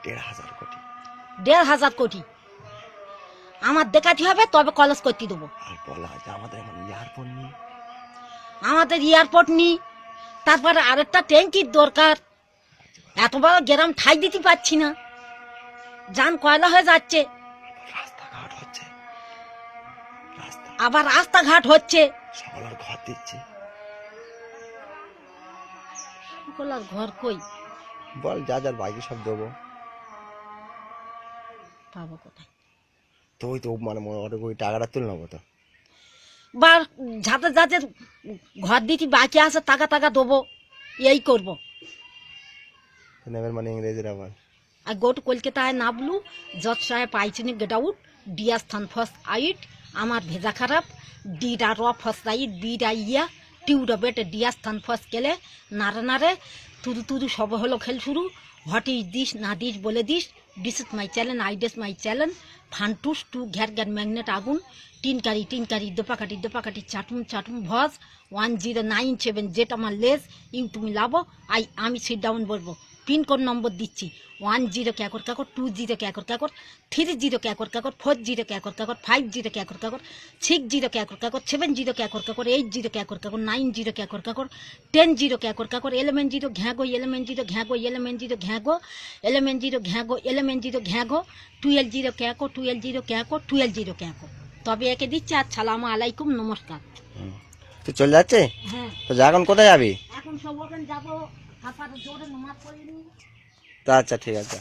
1,500 কোটি। 1,500 কোটি আমার দেখাতে হবে, তবে কলেজ করতে দেবো। আর বলা হয় যে আমাদের এখন এয়ারপোর্ট নেই। আমাদের এয়ারপোর্ট নেই, তারপরে আরেকটা ট্যাঙ্কির দরকার। এত বড় গ্রাম ঠাই দিতে পারছি না, যান কয়লা হয়ে যাচ্ছে। রাস্তাঘাট হচ্ছে, আবার রাস্তাঘাট হচ্ছে, সকলের ঘর দিচ্ছে। সকলের ঘর কই বল যা যার বাকি সব দেবো। পাবো কোথায়? তো ওই তো মানে ওই টাকাটা তুলে নেবো তো। বা যাদের যাদের ঘর দিতে বাকি আছে টাকা টাকা দেবো, এই করবো। নেবেন মানে ইংরেজির আবার। আর গো টু কলকাতায় নামলু, জজ সাহেব আইচিনি গেট আউট, ডিয়া স্থান ফার্স্ট আইট, আমার ভেজা খারাপ, ডিটা র ফার্স্ট আইট, বিটা ইয়া, টিউডা বেটে ডিয়া স্থান ফার্স্ট গেলে নারে নারে তুদু তুদু সব হলো খেল শুরু। হোয়াট ইজ দিস না দিস বলে this, this is my challenge, I ডেস মাই চ্যালেঞ্জ, ফান্টুস টু ঘ্যাট ঘ্যাট ম্যাগনেট আগুন, টিনকারি দোপাকাটি চাটুম চাটুম ভস, 1097 জেট আমার লেস, ইউ তুমি লাভো, আমি সিট ডাউন বলবো। পিনকোড নম্বর দিচ্ছি 10 ক্যাকর ক্যাকর, 20 ক্যাকর ক্যাকর, 30 ক্যাকর ক্যাকর, 40 ক্যাকর ক্যাকর, 50 ক্যাকর ক্যাকর, 60 ক্যাকর ক্যাকর, 70 ক্যাকর ক্যাকর, 80 ক্যাকর ক্যাকর, 90 ক্যাকর ক্যাকর, 10 ক্যাকর ক্যাকর, 11 ঘ্যাগো, 11 ঘ্যাগো, 11 ঘ্যাগো, 11 ঘ্যাগো, 11 ঘ্যাগো, 12 ক্যাকো, 12 ক্যাকো, 12 ক্যাকো। তবে একে দিচ্ছে। আসসালামু আলাইকুম, নমস্কার। তুই চলে যাচ্ছে? হ্যাঁ, তো এখন কোথায় যাবি? এখন সব ওখানে যাবো, হাফার জোরে নমাজ পড়িনি। তা আচ্ছা ঠিক আছে।